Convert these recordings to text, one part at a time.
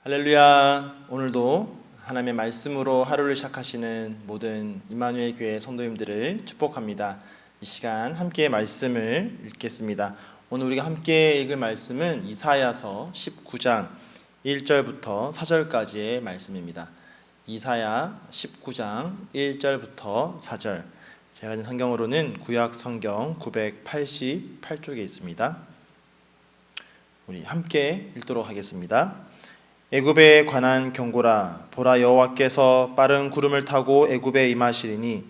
할렐루야. 오늘도 하나님의 말씀으로 하루를 시작하시는 모든 임마누엘 교회 성도님들을 축복합니다. 이 시간 함께 말씀을 읽겠습니다. 오늘 우리가 함께 읽을 말씀은 이사야서 19장 1절부터 4절까지의 말씀입니다. 이사야 19장 1절부터 4절. 제가 가진 성경으로는 구약 성경 988쪽에 있습니다. 우리 함께 읽도록 하겠습니다. 애굽에 관한 경고라. 보라, 여호와께서 빠른 구름을 타고 애굽에 임하시리니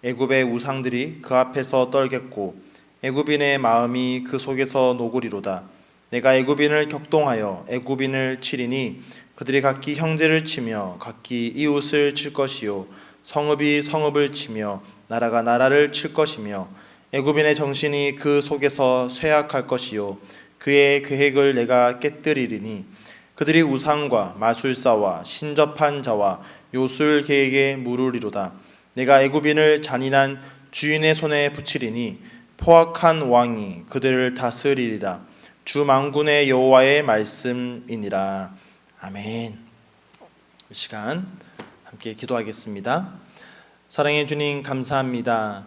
애굽의 우상들이 그 앞에서 떨겠고 애굽인의 마음이 그 속에서 녹으리로다. 내가 애굽인을 격동하여 애굽인을 치리니 그들이 각기 형제를 치며 각기 이웃을 칠 것이요 성읍이 성읍을 치며 나라가 나라를 칠 것이며 애굽인의 정신이 그 속에서 쇠약할 것이요 그의 계획을 내가 깨뜨리리니 그들이 우상과 마술사와 신접한 자와 요술계에게 물으리로다. 내가 애굽인을 잔인한 주인의 손에 붙이리니 포악한 왕이 그들을 다스리리라. 주 만군의 여호와의 말씀이니라. 아멘. 이 시간 함께 기도하겠습니다. 사랑해 주님, 감사합니다.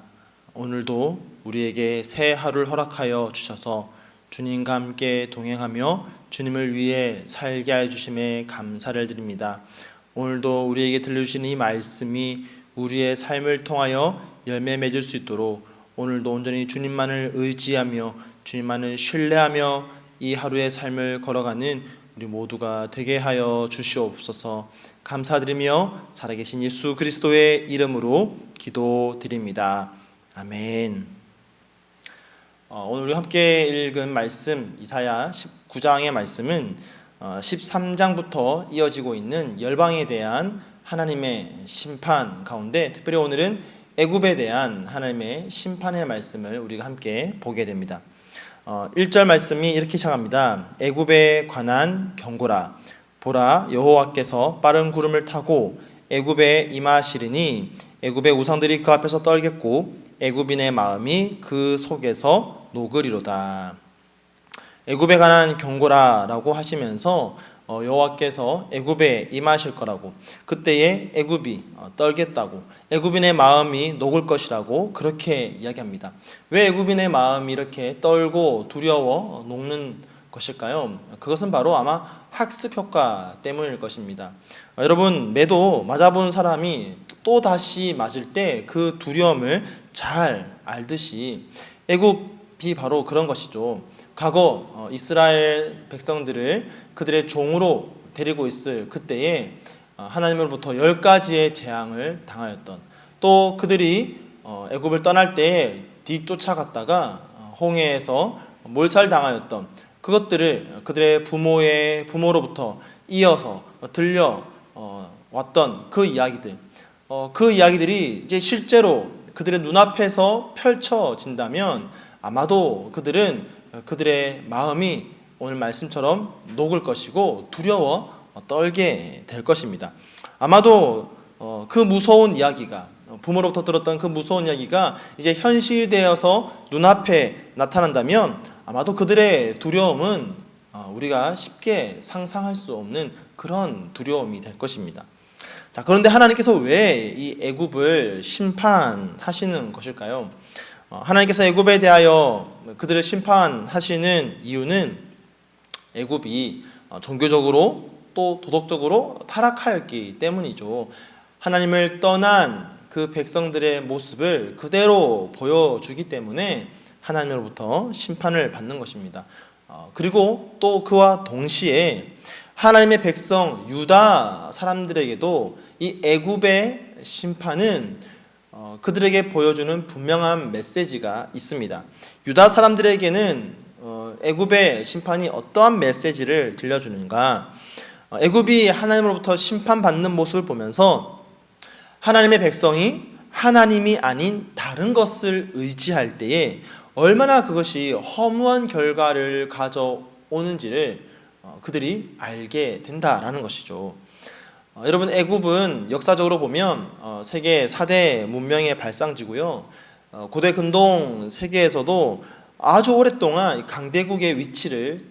오늘도 우리에게 새 하루를 허락하여 주셔서 주님과 함께 동행하며 주님을 위해 살게 해 주심에 감사를 드립니다. 오늘도 우리에게 들려주신 이 말씀이 우리의 삶을 통하여 열매 맺을 수 있도록 오늘도 온전히 주님만을 의지하며 주님만을 신뢰하며 이 하루의 삶을 걸어가는 우리 모두가 되게 하여 주시옵소서. 감사드리며 살아계신 예수 그리스도의 이름으로 기도드립니다. 아멘. 오늘 우리 함께 읽은 말씀 이사야 19장의 말씀은 13장부터 이어지고 있는 열방에 대한 하나님의 심판 가운데 특별히 오늘은 애굽에 대한 하나님의 심판의 말씀을 우리가 함께 보게 됩니다. 1절 말씀이 이렇게 시작합니다. 애굽에 관한 경고라. 보라, 여호와께서 빠른 구름을 타고 애굽에 임하시리니 애굽의 우상들이 그 앞에서 떨겠고 애굽인의 마음이 그 속에서 녹으리로다. 애굽에 관한 경고라라고 하시면서 여호와께서 애굽에 임하실 거라고, 그때에 애굽이 떨겠다고, 애굽인의 마음이 녹을 것이라고 그렇게 이야기합니다. 왜 애굽인의 마음이 이렇게 떨고 두려워 녹는 것일까요? 그것은 바로 아마 학습 효과 때문일 것입니다. 여러분, 매도 맞아본 사람이 또 다시 맞을 때 그 두려움을 잘 알듯이 애굽이 바로 그런 것이죠. 과거 이스라엘 백성들을 그들의 종으로 데리고 있을 그때에 하나님으로부터 10가지의 재앙을 당하였던, 또 그들이 애굽을 떠날 때에 뒤쫓아갔다가 홍해에서 몰살당하였던 그것들을 그들의 부모로부터 이어서 들려 왔던 그 이야기들, 그 이야기들이 이제 실제로 그들의 눈앞에서 펼쳐진다면 아마도 그들의 마음이 오늘 말씀처럼 녹을 것이고 두려워 떨게 될 것입니다. 아마도 그 무서운 이야기가, 부모로부터 들었던 그 무서운 이야기가 이제 현실되어서 눈앞에 나타난다면 아마도 그들의 두려움은 우리가 쉽게 상상할 수 없는 그런 두려움이 될 것입니다. 자, 그런데 하나님께서 왜 이 애굽을 심판하시는 것일까요? 하나님께서 애굽에 대하여 그들을 심판하시는 이유는 애굽이 종교적으로 또 도덕적으로 타락하였기 때문이죠. 하나님을 떠난 그 백성들의 모습을 그대로 보여주기 때문에 하나님으로부터 심판을 받는 것입니다. 그리고 또 그와 동시에 하나님의 백성 유다 사람들에게도 이 애굽의 심판은 그들에게 보여주는 분명한 메시지가 있습니다. 유다 사람들에게는 애굽의 심판이 어떠한 메시지를 들려주는가? 애굽이 하나님으로부터 심판받는 모습을 보면서 하나님의 백성이 하나님이 아닌 다른 것을 의지할 때에 얼마나 그것이 허무한 결과를 가져오는지를 그들이 알게 된다라는 것이죠. 여러분, 애굽은 역사적으로 보면 세계 4대 문명의 발상지고요. 고대 근동 세계에서도 아주 오랫동안 강대국의 위치를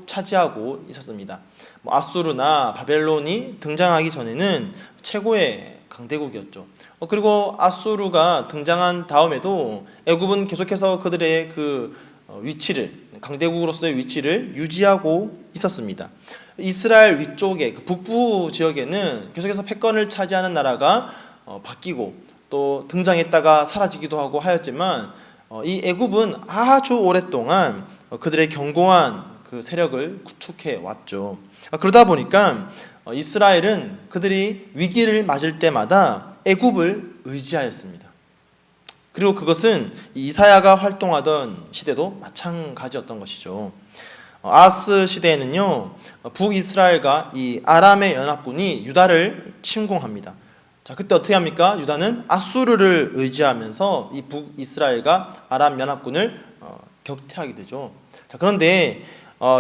차지하고 있었습니다. 아수르나 바벨론이 등장하기 전에는 최고의 강대국이었죠. 그리고 아수르가 등장한 다음에도 애굽은 계속해서 그들의 그 위치를, 강대국으로서의 위치를 유지하고 있었습니다. 이스라엘 위쪽에 그 북부 지역에는 계속해서 패권을 차지하는 나라가 바뀌고 또 등장했다가 사라지기도 하고 하였지만, 이 애굽은 아주 오랫동안 그들의 견고한 그 세력을 구축해 왔죠. 그러다 보니까 이스라엘은 그들이 위기를 맞을 때마다 애굽을 의지하였습니다. 그리고 그것은 이사야가 활동하던 시대도 마찬가지였던 것이죠. 아하스 시대에는요, 북이스라엘과 이 아람의 연합군이 유다를 침공합니다. 자, 그때 어떻게 합니까? 유다는 아수르를 의지하면서 이 북이스라엘과 아람 연합군을 격퇴하게 되죠. 자, 그런데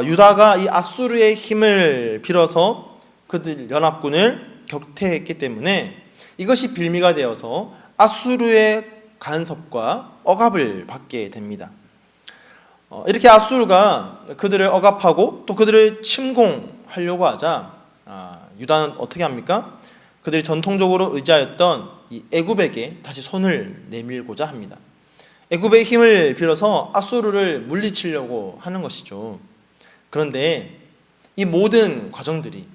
유다가 이 아수르의 힘을 빌어서 그들 연합군을 격퇴했기 때문에 이것이 빌미가 되어서 아수르의 간섭과 억압을 받게 됩니다. 이렇게 아수르가 그들을 억압하고 또 그들을 침공하려고 하자 유다는 어떻게 합니까? 그들이 전통적으로 의지하였던 이 애굽에게 다시 손을 내밀고자 합니다. 애굽의 힘을 빌어서 아수르를 물리치려고 하는 것이죠. 그런데 이 모든 과정들이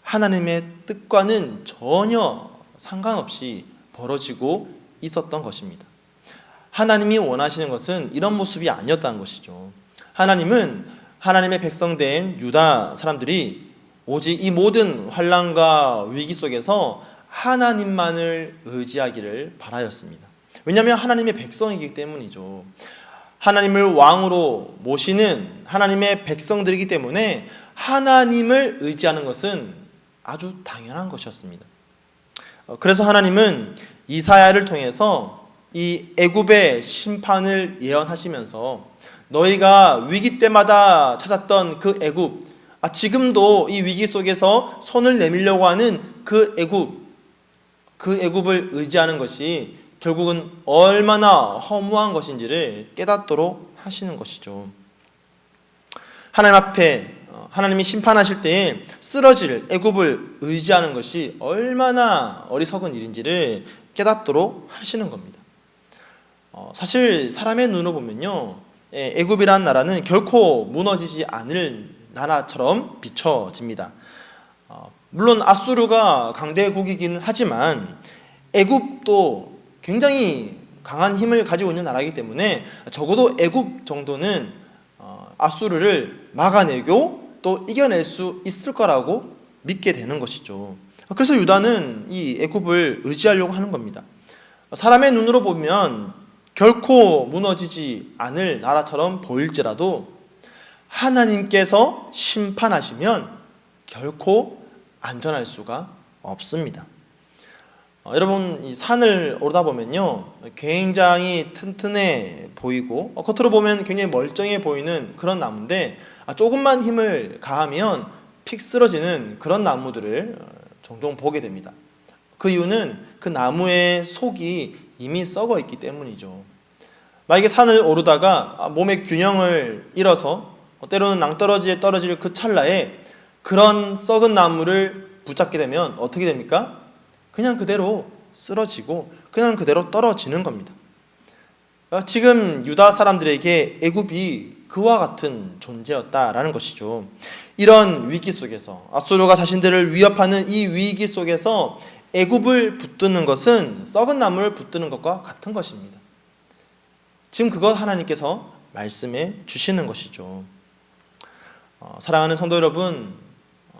하나님의 뜻과는 전혀 상관없이 벌어지고 있었던 것입니다. 하나님이 원하시는 것은 이런 모습이 아니었다는 것이죠. 하나님은 하나님의 백성된 유다 사람들이 오직 이 모든 환난과 위기 속에서 하나님만을 의지하기를 바라였습니다. 왜냐하면 하나님의 백성이기 때문이죠. 하나님을 왕으로 모시는 하나님의 백성들이기 때문에 하나님을 의지하는 것은 아주 당연한 것이었습니다. 그래서 하나님은 이사야를 통해서 이 애굽의 심판을 예언하시면서 너희가 위기 때마다 찾았던 그 애굽, 지금도 이 위기 속에서 손을 내밀려고 하는 그 애굽을 의지하는 것이 결국은 얼마나 허무한 것인지를 깨닫도록 하시는 것이죠. 하나님 앞에 하나님이 심판하실 때에 쓰러질 애굽을 의지하는 것이 얼마나 어리석은 일인지를 깨닫도록 하시는 겁니다. 사실 사람의 눈으로 보면요, 애굽이라는 나라는 결코 무너지지 않을 나라처럼 비춰집니다. 물론 아수르가 강대국이긴 하지만 애굽도 굉장히 강한 힘을 가지고 있는 나라이기 때문에 적어도 애굽 정도는 아수르를 막아내고 또 이겨낼 수 있을 거라고 믿게 되는 것이죠. 그래서 유다는 이 애굽을 의지하려고 하는 겁니다. 사람의 눈으로 보면 결코 무너지지 않을 나라처럼 보일지라도 하나님께서 심판하시면 결코 안전할 수가 없습니다. 여러분, 이 산을 오르다 보면요, 굉장히 튼튼해 보이고 겉으로 보면 굉장히 멀쩡해 보이는 그런 나무인데 조금만 힘을 가하면 픽 쓰러지는 그런 나무들을 종종 보게 됩니다. 그 이유는 그 나무의 속이 이미 썩어 있기 때문이죠. 만약에 산을 오르다가 몸의 균형을 잃어서 때로는 낭떠러지에 떨어질 그 찰나에 그런 썩은 나무를 붙잡게 되면 어떻게 됩니까? 그냥 그대로 쓰러지고 그냥 그대로 떨어지는 겁니다. 지금 유다 사람들에게 애굽이 그와 같은 존재였다라는 것이죠. 이런 위기 속에서 아수르가 자신들을 위협하는 이 위기 속에서 애굽을 붙드는 것은 썩은 나무를 붙드는 것과 같은 것입니다. 지금 그것 하나님께서 말씀해 주시는 것이죠. 사랑하는 성도 여러분,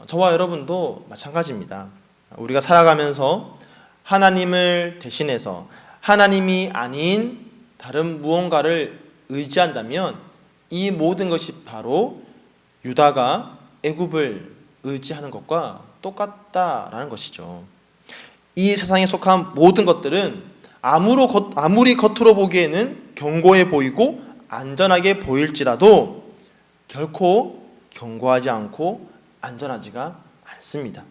저와 여러분도 마찬가지입니다. 우리가 살아가면서 하나님을 대신해서 하나님이 아닌 다른 무언가를 의지한다면 이 모든 것이 바로 유다가 애굽을 의지하는 것과 똑같다라는 것이죠. 이 세상에 속한 모든 것들은 아무리 겉으로 보기에는 견고해 보이고 안전하게 보일지라도 결코 견고하지 않고 안전하지가 않습니다.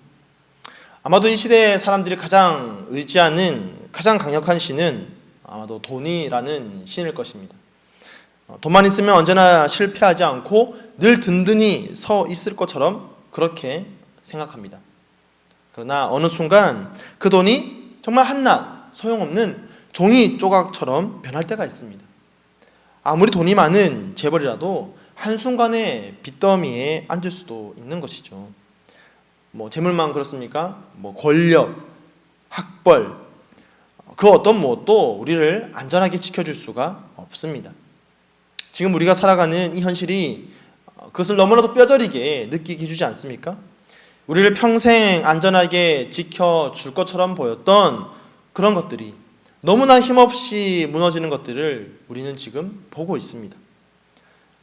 아마도 이 시대의 사람들이 가장 의지하는 가장 강력한 신은 아마도 돈이라는 신일 것입니다. 돈만 있으면 언제나 실패하지 않고 늘 든든히 서 있을 것처럼 그렇게 생각합니다. 그러나 어느 순간 그 돈이 정말 한낱 소용없는 종이 조각처럼 변할 때가 있습니다. 아무리 돈이 많은 재벌이라도 한순간에 빚더미에 앉을 수도 있는 것이죠. 재물만 그렇습니까? 권력, 학벌, 그 어떤 무엇도 우리를 안전하게 지켜줄 수가 없습니다. 지금 우리가 살아가는 이 현실이 그것을 너무나도 뼈저리게 느끼게 해주지 않습니까? 우리를 평생 안전하게 지켜줄 것처럼 보였던 그런 것들이 너무나 힘없이 무너지는 것들을 우리는 지금 보고 있습니다.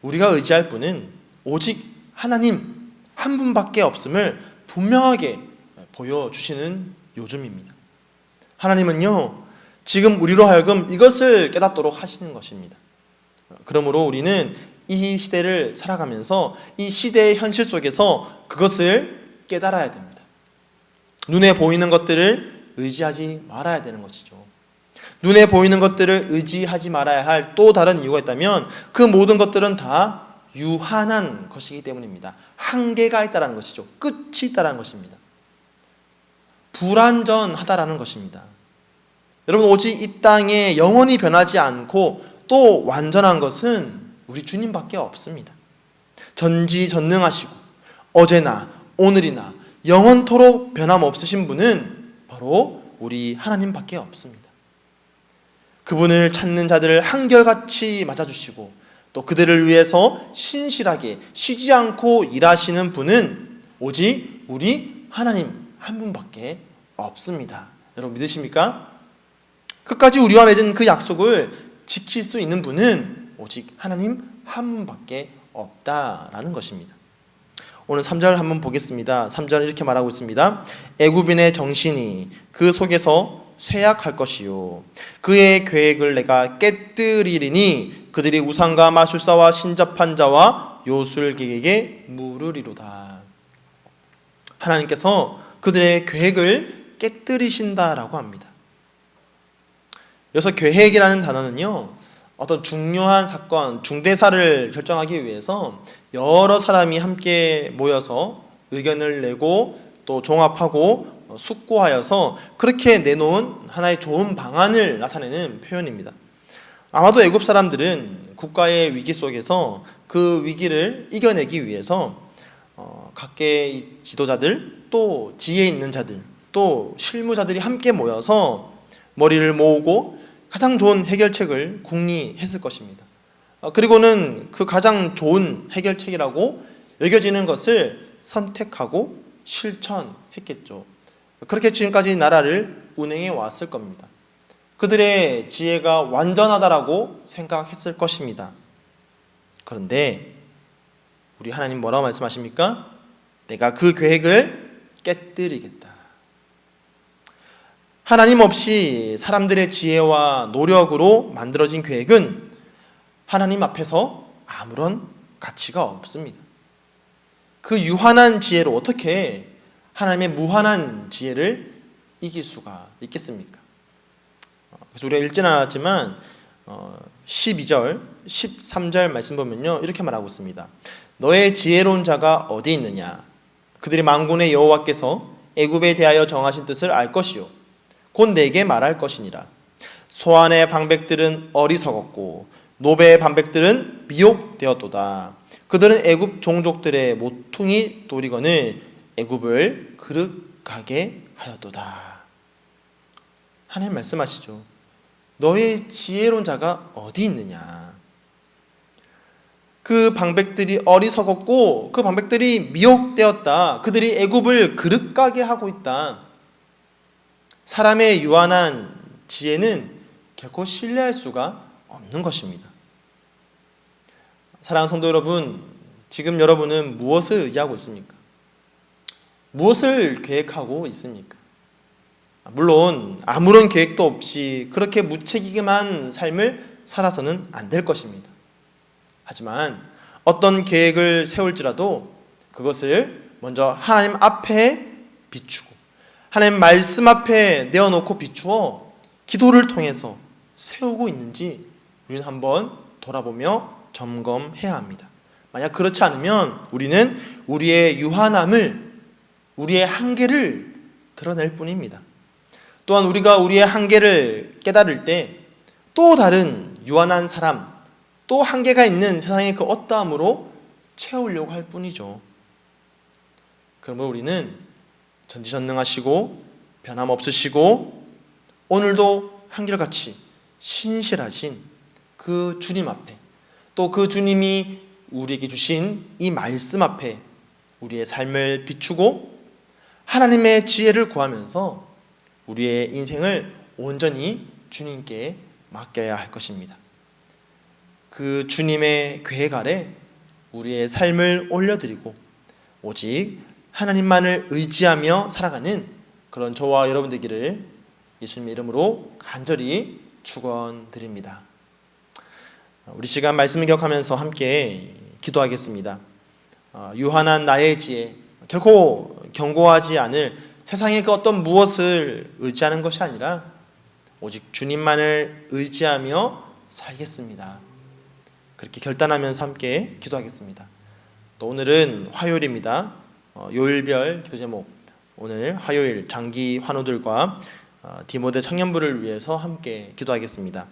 우리가 의지할 분은 오직 하나님 한 분밖에 없음을 분명하게 보여주시는 요즘입니다. 하나님은요, 지금 우리로 하여금 이것을 깨닫도록 하시는 것입니다. 그러므로 우리는 이 시대를 살아가면서 이 시대의 현실 속에서 그것을 깨달아야 됩니다. 눈에 보이는 것들을 의지하지 말아야 되는 것이죠. 눈에 보이는 것들을 의지하지 말아야 할 또 다른 이유가 있다면 그 모든 것들은 다 유한한 것이기 때문입니다. 한계가 있다는 것이죠. 끝이 있다는 것입니다. 불완전하다라는 것입니다. 여러분, 오직 이 땅에 영원히 변하지 않고 또 완전한 것은 우리 주님밖에 없습니다. 전지전능하시고 어제나 오늘이나 영원토록 변함없으신 분은 바로 우리 하나님밖에 없습니다. 그분을 찾는 자들을 한결같이 맞아주시고 또 그들을 위해서 신실하게 쉬지 않고 일하시는 분은 오직 우리 하나님 한 분밖에 없습니다. 여러분 믿으십니까? 끝까지 우리와 맺은 그 약속을 지킬 수 있는 분은 오직 하나님 한 분밖에 없다라는 것입니다. 오늘 3절 한번 보겠습니다. 3절은 이렇게 말하고 있습니다. 애굽인의 정신이 그 속에서 쇠약할 것이요 그의 계획을 내가 깨뜨리리니 그들이 우상과 마술사와 신접한 자와 요술객에게 물으리로다. 하나님께서 그들의 계획을 깨뜨리신다라고 합니다. 여기서 계획이라는 단어는요, 어떤 중요한 사건, 중대사를 결정하기 위해서 여러 사람이 함께 모여서 의견을 내고 또 종합하고 숙고하여서 그렇게 내놓은 하나의 좋은 방안을 나타내는 표현입니다. 아마도 애굽 사람들은 국가의 위기 속에서 그 위기를 이겨내기 위해서 각계의 지도자들, 또 지혜 있는 자들, 또 실무자들이 함께 모여서 머리를 모으고 가장 좋은 해결책을 궁리했을 것입니다. 그리고는 그 가장 좋은 해결책이라고 여겨지는 것을 선택하고 실천했겠죠. 그렇게 지금까지 나라를 운행해 왔을 겁니다. 그들의 지혜가 완전하다라고 생각했을 것입니다. 그런데 우리 하나님 뭐라고 말씀하십니까? 내가 그 계획을 깨뜨리겠다. 하나님 없이 사람들의 지혜와 노력으로 만들어진 계획은 하나님 앞에서 아무런 가치가 없습니다. 그 유한한 지혜로 어떻게 하나님의 무한한 지혜를 이길 수가 있겠습니까? 그래서 우리가 읽지는 않았지만 12절, 13절 말씀 보면요, 이렇게 말하고 있습니다. 너의 지혜로운 자가 어디 있느냐? 그들이 만군의 여호와께서 애굽에 대하여 정하신 뜻을 알 것이요 곧 내게 말할 것이니라. 소안의 방백들은 어리석었고 노베의 방백들은 미혹되었도다. 그들은 애굽 종족들의 모퉁이 돌이거늘 애굽을 그릇가게 하였도다. 하나님 말씀하시죠. 너의 지혜로운 자가 어디 있느냐? 그 방백들이 어리석었고 그 방백들이 미혹되었다. 그들이 애굽을 그릇가게 하고 있다. 사람의 유한한 지혜는 결코 신뢰할 수가 없는 것입니다. 사랑하는 성도 여러분, 지금 여러분은 무엇을 의지하고 있습니까? 무엇을 계획하고 있습니까? 물론 아무런 계획도 없이 그렇게 무책임한 삶을 살아서는 안 될 것입니다. 하지만 어떤 계획을 세울지라도 그것을 먼저 하나님 앞에 비추고 하나님 말씀 앞에 내어놓고 비추어 기도를 통해서 세우고 있는지 우리는 한번 돌아보며 점검해야 합니다. 만약 그렇지 않으면 우리는 우리의 유한함을, 우리의 한계를 드러낼 뿐입니다. 또한 우리가 우리의 한계를 깨달을 때 또 다른 유한한 사람, 또 한계가 있는 세상의 그 어떠함으로 채우려고 할 뿐이죠. 그러므로 우리는 전지전능하시고 변함없으시고 오늘도 한결같이 신실하신 그 주님 앞에, 또 그 주님이 우리에게 주신 이 말씀 앞에 우리의 삶을 비추고 하나님의 지혜를 구하면서 우리의 인생을 온전히 주님께 맡겨야 할 것입니다. 그 주님의 계획 아래 우리의 삶을 올려드리고 오직 하나님만을 의지하며 살아가는 그런 저와 여러분 되기를 예수님의 이름으로 간절히 축원드립니다. 우리 시간 말씀을 기억하면서 함께 기도하겠습니다. 유한한 나의 지혜, 결코 견고하지 않을 세상의 그 어떤 무엇을 의지하는 것이 아니라 오직 주님만을 의지하며 살겠습니다. 그렇게 결단하면서 함께 기도하겠습니다. 또 오늘은 화요일입니다. 요일별 기도 제목, 오늘 화요일 장기 환우들과 디모데 청년부를 위해서 함께 기도하겠습니다.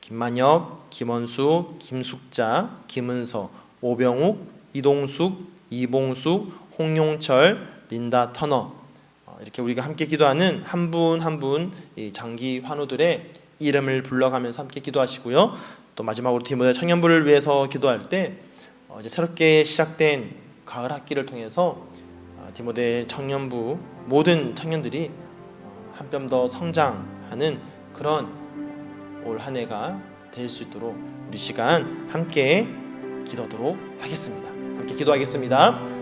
김만혁, 김원수, 김숙자, 김은서, 오병욱, 이동숙, 이봉숙, 홍용철, 린다 터너, 이렇게 우리가 함께 기도하는 한 분 한 분 장기 환우들의 이름을 불러가면서 함께 기도하시고요. 또 마지막으로 디모데 청년부를 위해서 기도할 때 이제 새롭게 시작된 가을 학기를 통해서 디모데 청년부 모든 청년들이 한 뼘 더 성장하는 그런 올 한 해가 될 수 있도록 우리 시간 함께 기도하도록 하겠습니다. 함께 기도하겠습니다.